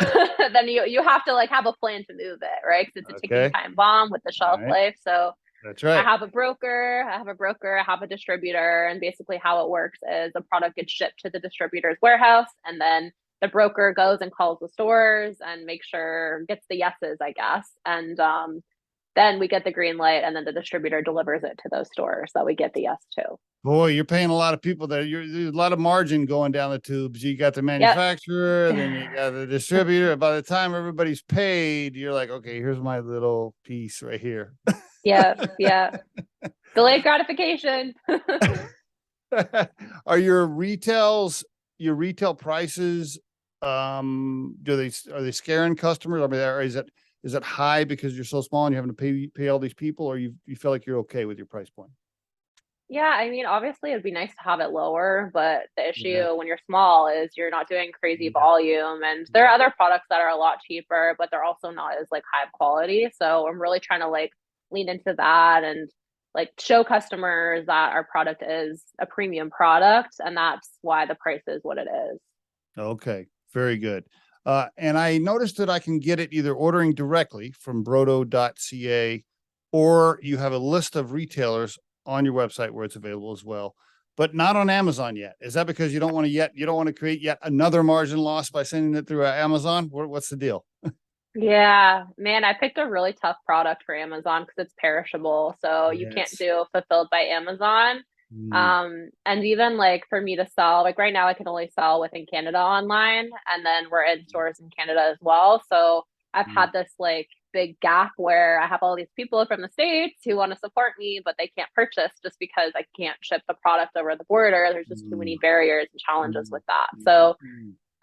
S3: then you have to like have a plan to move it, right? Because it's a ticking
S1: Okay.
S3: time bomb with the
S1: All
S3: shelf
S1: right.
S3: life. So
S1: That's right.
S3: I have a distributor, and basically how it works is the product gets shipped to the distributor's warehouse, and then the broker goes and calls the stores and makes sure, gets the yeses, I guess. And then we get the green light, and then the distributor delivers it to those stores that we get the yes to.
S1: Boy, you're paying a lot of people there. There's a lot of margin going down the tubes. You got the
S3: Yep.
S1: manufacturer, then you got the distributor. By the time everybody's paid, you're like, okay, here's my little piece right here.
S3: Yeah. Yeah. Delayed gratification.
S1: Are your retail prices, are they scaring customers? I mean, is it high because you're so small and you're having to pay all these people, or you feel like you're okay with your price point?
S3: Yeah, I mean, obviously it'd be nice to have it lower, but the
S1: Yeah.
S3: issue when you're small is you're not doing crazy
S1: Yeah.
S3: volume, and there
S1: Yeah.
S3: are other products that are a lot cheaper, but they're also not as like high quality. So I'm really trying to like lean into that and like show customers that our product is a premium product, and that's why the price is what it is.
S1: Okay. Very good. And I noticed that I can get it either ordering directly from brodo.ca, or you have a list of retailers on your website where it's available as well, but not on Amazon yet. Is that because you don't want to create yet another margin loss by sending it through Amazon? What's the deal?
S3: Yeah, man, I picked a really tough product for Amazon because it's perishable. So you can't
S1: Yes.
S3: do fulfilled by Amazon.
S1: Mm,
S3: And even like for me to sell, like right now I can only sell within Canada online, and then we're in stores in Canada as well. So I've
S1: mm,
S3: had this like big gap where I have all these people from the States who want to support me, but they can't purchase just because I can't ship the product over the border. There's just too
S1: mm,
S3: many barriers and challenges
S1: mm,
S3: with that.
S1: mm,
S3: So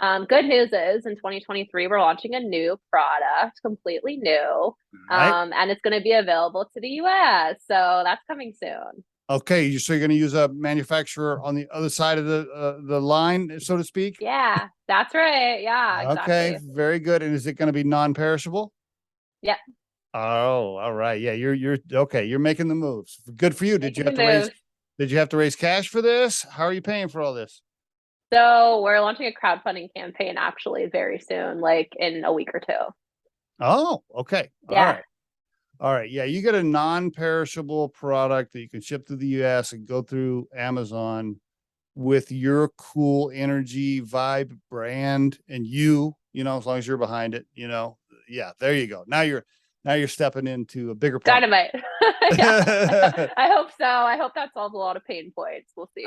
S1: mm.
S3: good news is in 2023, we're launching a new product, completely new,
S1: All right.
S3: and it's going to be available to the US. So that's coming soon.
S1: Okay. So you're going to use a manufacturer on the other side of the line, so to speak.
S3: Yeah, that's right. Yeah,
S1: Okay.
S3: exactly.
S1: Very good. And is it going to be non-perishable?
S3: Yeah,
S1: Oh, all right. Yeah, you're okay. You're making the moves. Good for you.
S3: making the moves.
S1: Did you have to raise cash for this? How are you paying for all this?
S3: So we're launching a crowdfunding campaign actually very soon, like in a week or two.
S1: Oh, okay. All
S3: Yeah.
S1: right. All right. Yeah, you get a non-perishable product that you can ship to the US and go through Amazon with your cool energy vibe brand, and as long as you're behind it, yeah, there you go. Now you're stepping into a bigger pond.
S3: Dynamite. Yeah. I hope so. I hope that solves a lot of pain points. We'll see.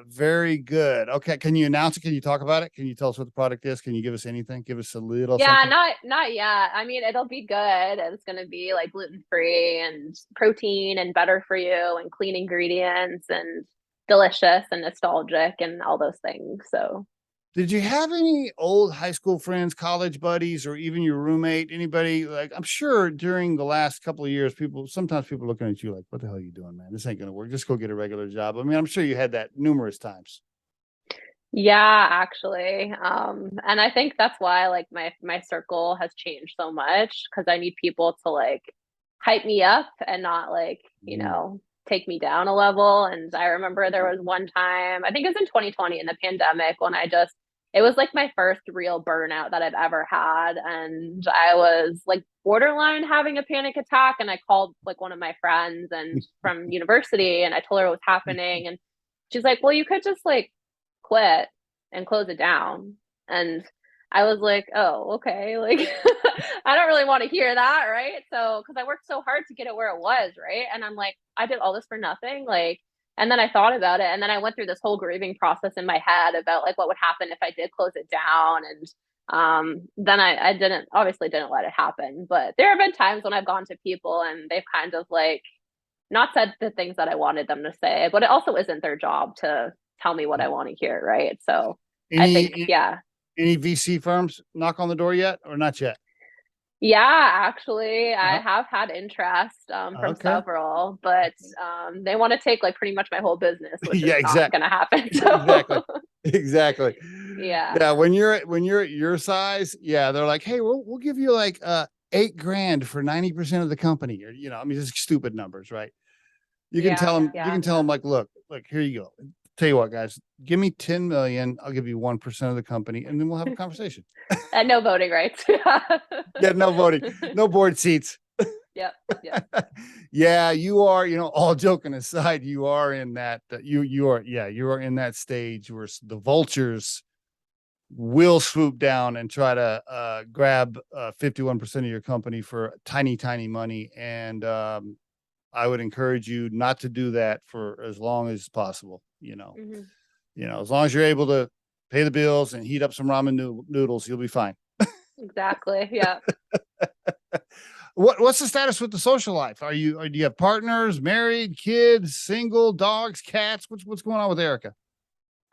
S1: Very good. Okay. Can you announce it? Can you talk about it? Can you tell us what the product is? Can you give us anything? Give us a little
S3: Yeah,
S1: something.
S3: not yet. I mean, it'll be good. It's gonna be like gluten-free and protein and better for you and clean ingredients and delicious and nostalgic and all those things. So
S1: Did you have any old high school friends, college buddies, or even your roommate? Anybody, like, I'm sure during the last couple of years, sometimes people looking at you like, what the hell are you doing, man? This ain't going to work. Just go get a regular job. I mean, I'm sure you had that numerous times.
S3: yeah, actually. And I think that's why like my circle has changed so much, because I need people to like hype me up and not like,
S1: Mm,
S3: take me down a level. And I remember there was one time, I think it was in 2020 in the pandemic, when it was like my first real burnout that I've ever had. And I was like borderline having a panic attack. And I called like one of my friends and from university, and I told her what was happening. And she's like, well, you could just like quit and close it down. And I was like, oh, okay. Like, I don't really want to hear that. Right. So, cause I worked so hard to get it where it was. Right. And I'm like, I did all this for nothing. Like, and then I thought about it. And then I went through this whole grieving process in my head about like what would happen if I did close it down. And then I didn't, obviously didn't let it happen. But there have been times when I've gone to people and they've kind of like not said the things that I wanted them to say, but it also isn't their job to tell me what I want to hear. Right. So I think,
S1: Any
S3: yeah.
S1: any VC firms knock on the door yet or not yet?
S3: Yeah, actually, I
S1: No?
S3: have had interest from
S1: Okay.
S3: several, but they want to take like pretty much my whole business, which is
S1: Yeah,
S3: not
S1: exactly.
S3: going to happen.
S1: Exactly.
S3: So,
S1: Exactly.
S3: yeah,
S1: Yeah, when you're at your size, yeah, they're like, "Hey, we'll give you like 8 grand for 90% of the company," or I mean, just stupid numbers, right?
S3: yeah,
S1: You can tell them like, look, here you go. Tell you what, guys, give me 10 million. I'll give you 1% of the company, and then we'll have a conversation.
S3: and no voting rights. Yeah,
S1: Yeah, no voting, no board seats.
S3: yep, yep.
S1: Yeah, you are, all joking aside, you are in that, you are in that stage where the vultures will swoop down and try to grab 51% of your company for tiny, tiny money. And I would encourage you not to do that for as long as possible.
S3: Hmm.
S1: As long as you're able to pay the bills and heat up some ramen noodles, you'll be fine.
S3: Exactly. Yeah.
S1: What's the status with the social life? Do you have partners, married, kids, single, dogs, cats? What's going on with Erica?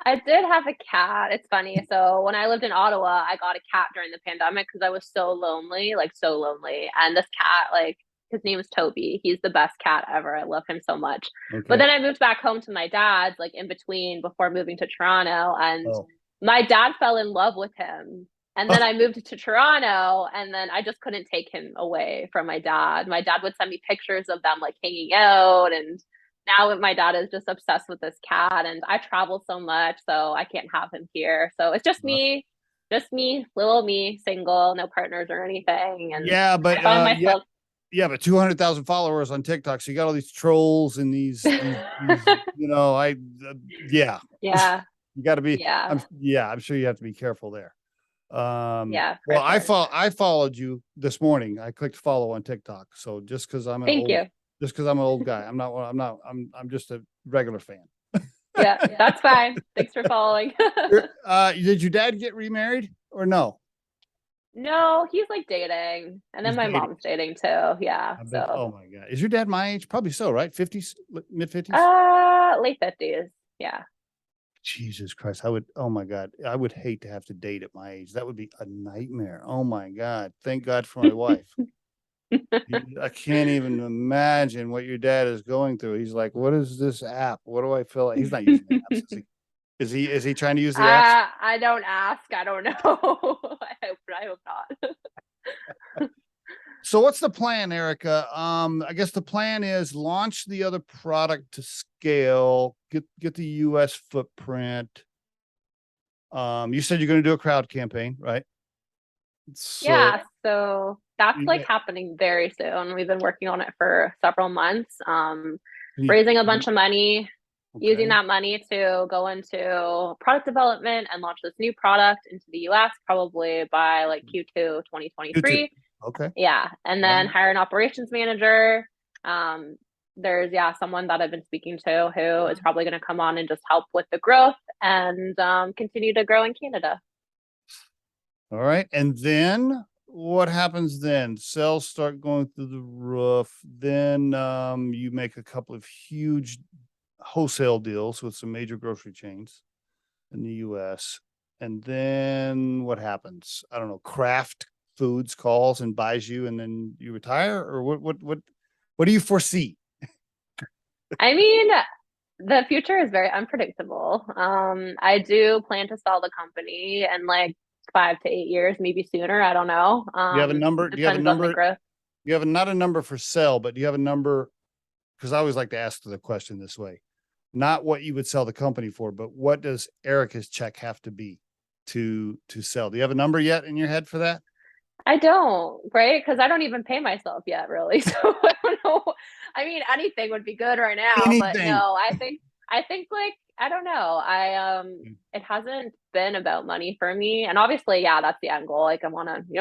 S3: I did have a cat. It's funny. So when I lived in Ottawa, I got a cat during the pandemic because I was so lonely, like so lonely. And this cat, like his name is Toby. He's the best cat ever. I love him so much. But
S1: Okay.
S3: then I moved back home to my dad's, like in between before moving to Toronto. And
S1: Oh.
S3: my dad fell in love with him. And then I moved to Toronto and then I just couldn't take him away from my dad. My dad would send me pictures of them like hanging out, and now my dad is just obsessed with this cat, and I travel so much, so I can't have him here. So it's just me, little me, single, no partners or anything. And
S1: Yeah,
S3: I find myself
S1: yeah, but 200,000 followers on TikTok. So you got all these trolls and these yeah,
S3: yeah,
S1: you got to be,
S3: yeah,
S1: I'm sure you have to be careful there.
S3: yeah, for
S1: Well,
S3: sure.
S1: I followed you this morning. I clicked follow on TikTok. So
S3: Thank you.
S1: just cause I'm an old guy, I'm just a regular fan.
S3: Yeah, that's fine. Thanks for following.
S1: Did your dad get remarried or no?
S3: No, he's like dating, and then
S1: He's
S3: my
S1: dating.
S3: mom's dating too. Yeah,
S1: I bet.
S3: so
S1: Oh my God. Is your dad my age? Probably so, right? 50s, mid 50s?
S3: late 50s. Yeah.
S1: Jesus Christ. Oh my God. I would hate to have to date at my age. That would be a nightmare. Oh my God. Thank God for my wife. I can't even imagine what your dad is going through. He's like, what is this app? What do I feel like? He's not using the apps. Is he trying to use the apps?
S3: I don't ask. I don't know. I hope not.
S1: So what's the plan, Erica? I guess the plan is launch the other product to scale, get the US footprint. You said you're going to do a crowd campaign, right? So
S3: Yeah, so that's
S1: you
S3: like
S1: got-
S3: happening very soon. We've been working on it for several months.
S1: can you-
S3: Raising a bunch of money, using
S1: okay.
S3: that money to go into product development and launch this new product into the US probably by like Q2
S1: You too.
S3: 2023.
S1: Okay.
S3: Yeah, and
S1: All
S3: then
S1: right.
S3: hire an operations manager. Um, there's someone that I've been speaking to who is probably going to come on and just help with the growth and continue to grow in Canada.
S1: All right. And then what happens then? Sales start going through the roof. Then you make a couple of huge wholesale deals with some major grocery chains in the US. And then what happens? I don't know, Kraft Foods calls and buys you and then you retire, or what do you foresee?
S3: I mean, the future is very unpredictable. I do plan to sell the company in like 5 to 8 years, maybe sooner. I don't know.
S1: Do you have a number? Do you have a
S3: Depends on the
S1: number?
S3: growth.
S1: You have not a number for sell, but do you have a number? Because I always like to ask the question this way, not what you would sell the company for, but what does Erica's check have to be to sell? Do you have a number yet in your head for that?
S3: I don't, right? Because I don't even pay myself yet, really. So I don't know. I mean, anything would be good right now, but
S1: Anything.
S3: no, I think like I don't know. It hasn't been about money for me. And obviously, yeah, that's the end goal. Like you don't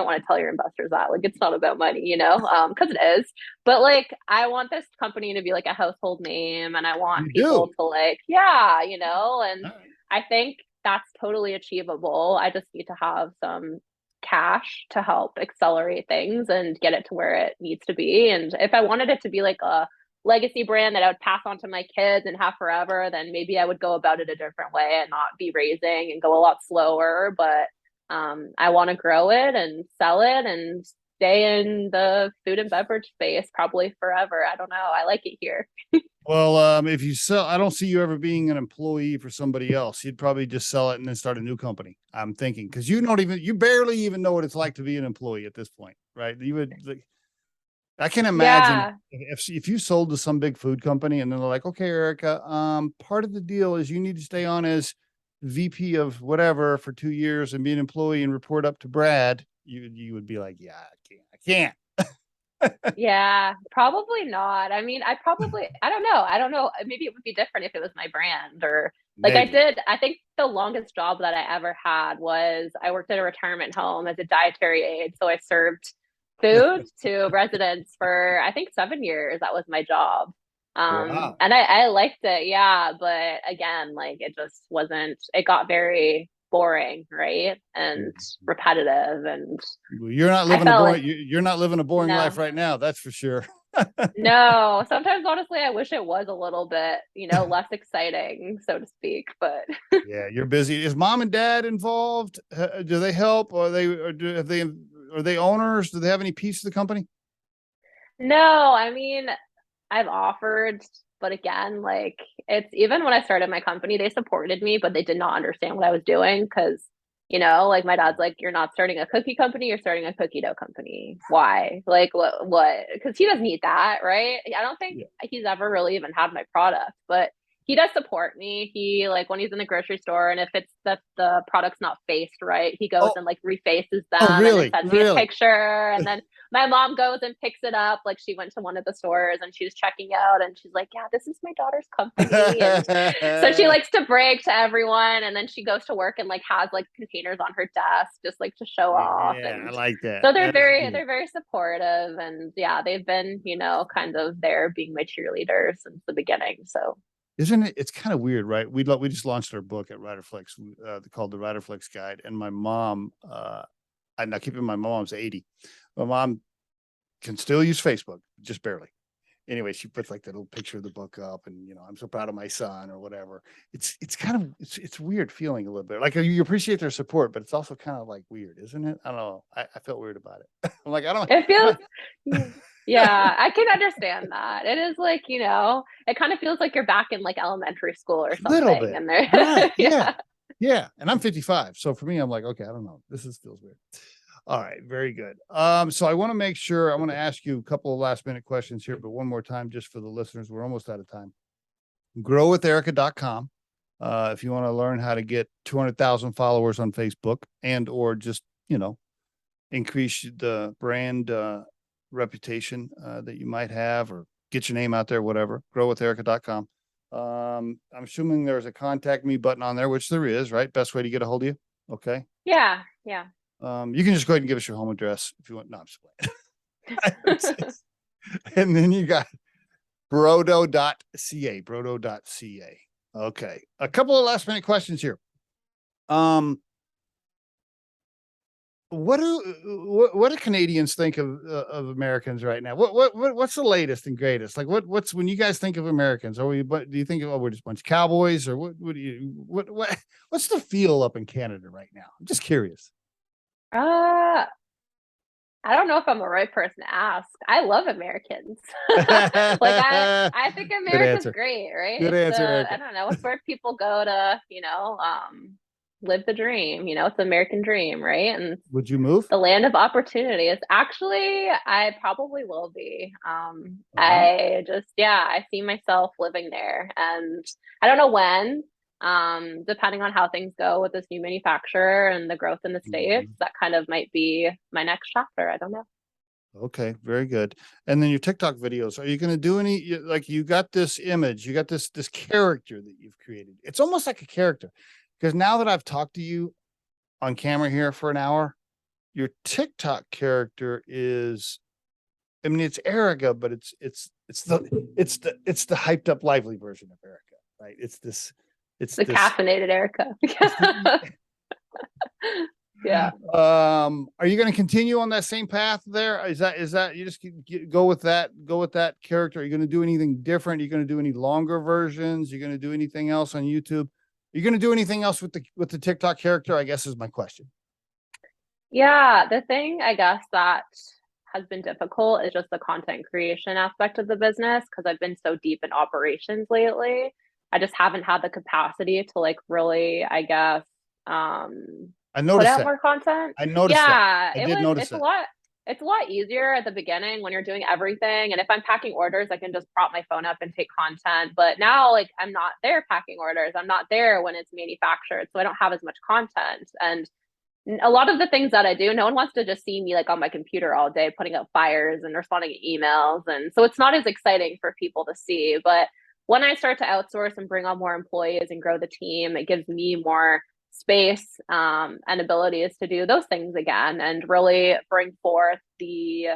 S3: want to tell your investors that. Like it's not about money, because it is. But like I want this company to be like a household name and I want
S1: You
S3: people
S1: do.
S3: to like, yeah,
S1: All
S3: and
S1: right.
S3: I think that's totally achievable. I just need to have some cash to help accelerate things and get it to where it needs to be. And if I wanted it to be like a legacy brand that I would pass on to my kids and have forever, then maybe I would go about it a different way and not be raising and go a lot slower. But I want to grow it and sell it and stay in the food and beverage space probably forever. I don't know. I like it here.
S1: Well, if you sell, I don't see you ever being an employee for somebody else. You'd probably just sell it and then start a new company. I'm thinking because you barely even know what it's like to be an employee at this point, right? You would like, I can imagine
S3: Yeah.
S1: if you sold to some big food company and then they're like, okay, Erica, part of the deal is you need to stay on as VP of whatever for 2 years and be an employee and report up to Brad. You would be like, yeah, I can't.
S3: Yeah, probably not. I mean, I don't know. I don't know. Maybe it would be different if it was my brand or like
S1: Maybe.
S3: I think the longest job that I ever had was I worked at a retirement home as a dietary aide. So I served food to residents for I think 7 years. That was my job.
S1: Wow.
S3: And I liked it. Yeah. But again, like it just wasn't, it got very boring, right? And repetitive. And
S1: Well,
S3: I felt like,
S1: you're not living a boring life
S3: no.
S1: right now. That's for sure.
S3: No, sometimes honestly, I wish it was a little bit, less exciting, so to speak. But
S1: Yeah, you're busy. Is mom and dad involved? Do they help? Or are they owners? Do they have any piece of the company?
S3: no, I mean, I've offered, but again, like it's even when I started my company, they supported me, but they did not understand what I was doing because, like my dad's like, you're not starting a cookie company, you're starting a cookie dough company. Why? Like what? Because he doesn't need that, right? I don't think
S1: Yeah.
S3: he's ever really even had my product, but he does support me. He like when he's in the grocery store and if it's that the product's not faced right, he goes
S1: Oh,
S3: and like refaces
S1: oh,
S3: them and then
S1: really?
S3: sends me a
S1: Really?
S3: picture and then my mom goes and picks it up. Like she went to one of the stores and she was checking out and she's like, yeah, this is my daughter's company. And so she likes to brag to everyone. And then she goes to work and like has like containers on her desk just like to show off.
S1: Yeah, I
S3: And
S1: like that.
S3: so
S1: That is good.
S3: they're very supportive. And yeah, they've been, kind of there being my cheerleaders since the beginning. So
S1: Isn't it? It's kind of weird, right? We just launched our book at Riderflex, called the Riderflex Guide, and my mom, I'm not keeping my mom's 80. My mom can still use Facebook, just barely. Anyway, she puts like that little picture of the book up, and I'm so proud of my son or whatever. It's kind of it's weird feeling a little bit like you appreciate their support, but it's also kind of like weird, isn't it? I don't know. I felt weird about it. I'm like, I don't.
S3: it
S1: I'm
S3: feels,
S1: not,
S3: yeah, yeah, I can understand that. It is like, it kind of feels like you're back in like elementary school or
S1: a little
S3: something.
S1: bit,
S3: And there,
S1: right? Yeah,
S3: yeah.
S1: yeah. And I'm 55, so for me, I'm like, okay, I don't know. Feels weird. All right, very good. So I want to make sure I want to ask you a couple of last minute questions here, but one more time, just for the listeners, we're almost out of time. Growwitherica.com. If you want to learn how to get 200,000 followers on Facebook and or just, increase the brand reputation that you might have or get your name out there, whatever, growwitherica.com. I'm assuming there's a contact me button on there, which there is, right? Best way to get a hold of you. Okay.
S3: Yeah. Yeah.
S1: You can just go ahead and give us your home address if you want. No, I'm just playing. And then you got brodo.ca. Okay. A couple of last minute questions here. What do Canadians think of Americans right now? What's the latest and greatest? Like what's when you guys think of Americans? Do you think we're just a bunch of cowboys or what do you what's the feel up in Canada right now? I'm just curious.
S3: Uh, I don't know if I'm the right person to ask. I love Americans. Like I think
S1: Good
S3: America's
S1: answer.
S3: great, right?
S1: Good answer,
S3: I
S1: Erica.
S3: don't know, it's where people go to, live the dream, it's the American dream, right? And it's
S1: Would you move?
S3: the land of opportunity. It's actually, I probably will be.
S1: All right.
S3: I see myself living there and I don't know when, depending on how things go with this new manufacturer and the growth in the States,
S1: Mhm.
S3: that kind of might be my next chapter. I don't know.
S1: Okay, very good. And then your TikTok videos, are you going to do like you got this image, you got this character that you've created. It's almost like a character because now that I've talked to you on camera here for an hour, your TikTok character is, I mean, it's Erica, but it's the hyped up lively version of Erica, right? It's
S3: The
S1: this
S3: caffeinated Erica. Yeah.
S1: Are you going to continue on that same path there? Is that you just go with that character? Are you going to do anything different? Are you going to do any longer versions? You're going to do anything else on YouTube? Are you going to do anything else with the TikTok character? I guess is my question.
S3: Yeah, the thing I guess that has been difficult is just the content creation aspect of the business because I've been so deep in operations lately. I just haven't had the capacity to like really, I guess,
S1: I
S3: put
S1: noticed
S3: out
S1: that.
S3: more content.
S1: I noticed that.
S3: Yeah,
S1: I did notice that.
S3: It's a lot easier at the beginning when you're doing everything. And if I'm packing orders, I can just prop my phone up and take content. But now like I'm not there packing orders. I'm not there when it's manufactured. So I don't have as much content. And a lot of the things that I do, no one wants to just see me like on my computer all day putting out fires and responding to emails. And so it's not as exciting for people to see. But when I start to outsource and bring on more employees and grow the team, it gives me more space and abilities to do those things again and really bring forth the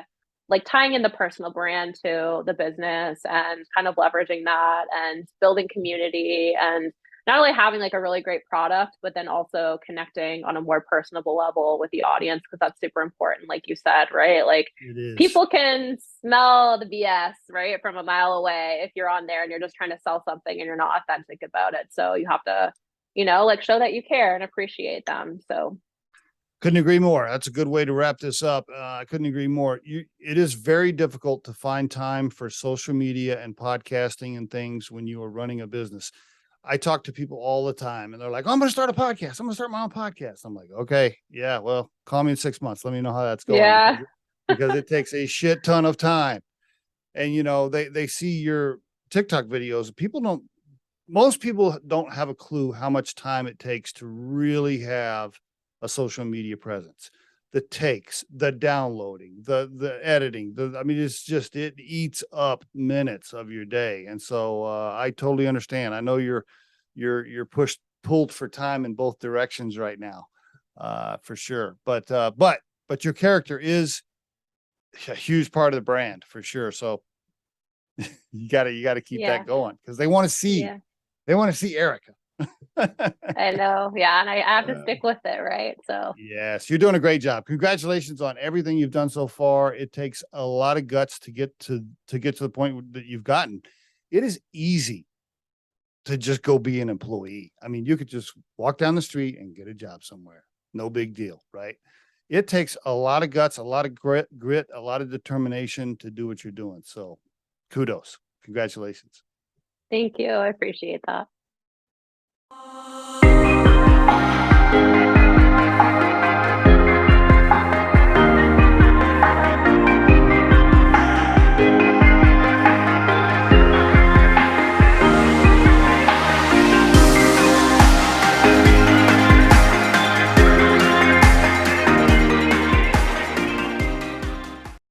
S3: like tying in the personal brand to the business and kind of leveraging that and building community and not only having like a really great product, but then also connecting on a more personable level with the audience because that's super important, like you said, right? Like
S1: It is.
S3: people can smell the BS, right, from a mile away if you're on there and you're just trying to sell something and you're not authentic about it. So you have to, like show that you care and appreciate them. So
S1: Couldn't agree more. That's a good way to wrap this up. I couldn't agree more. It is very difficult to find time for social media and podcasting and things when you are running a business. I talk to people all the time and they're like, oh, I'm going to start a podcast. I'm going to start my own podcast. I'm like, okay, yeah, well, call me in 6 months. Let me know how that's going.
S3: yeah,
S1: Because it takes a shit ton of time. And, they see your TikTok videos. Most people don't have a clue how much time it takes to really have a social media presence. The takes, the downloading, the editing, it eats up minutes of your day. And so I totally understand. I know you're pulled for time in both directions right now, for sure. But your character is a huge part of the brand for sure. So you gotta keep that going because they want to see Erica.
S3: I know. Yeah. And I have to stick with it. Right. So,
S1: Yes, you're doing a great job. Congratulations on everything you've done so far. It takes a lot of guts to get to the point that you've gotten. It is easy to just go be an employee. I mean, you could just walk down the street and get a job somewhere. No big deal, right? It takes a lot of guts, a lot of grit, a lot of determination to do what you're doing. So kudos. Congratulations.
S3: thank you. I appreciate that.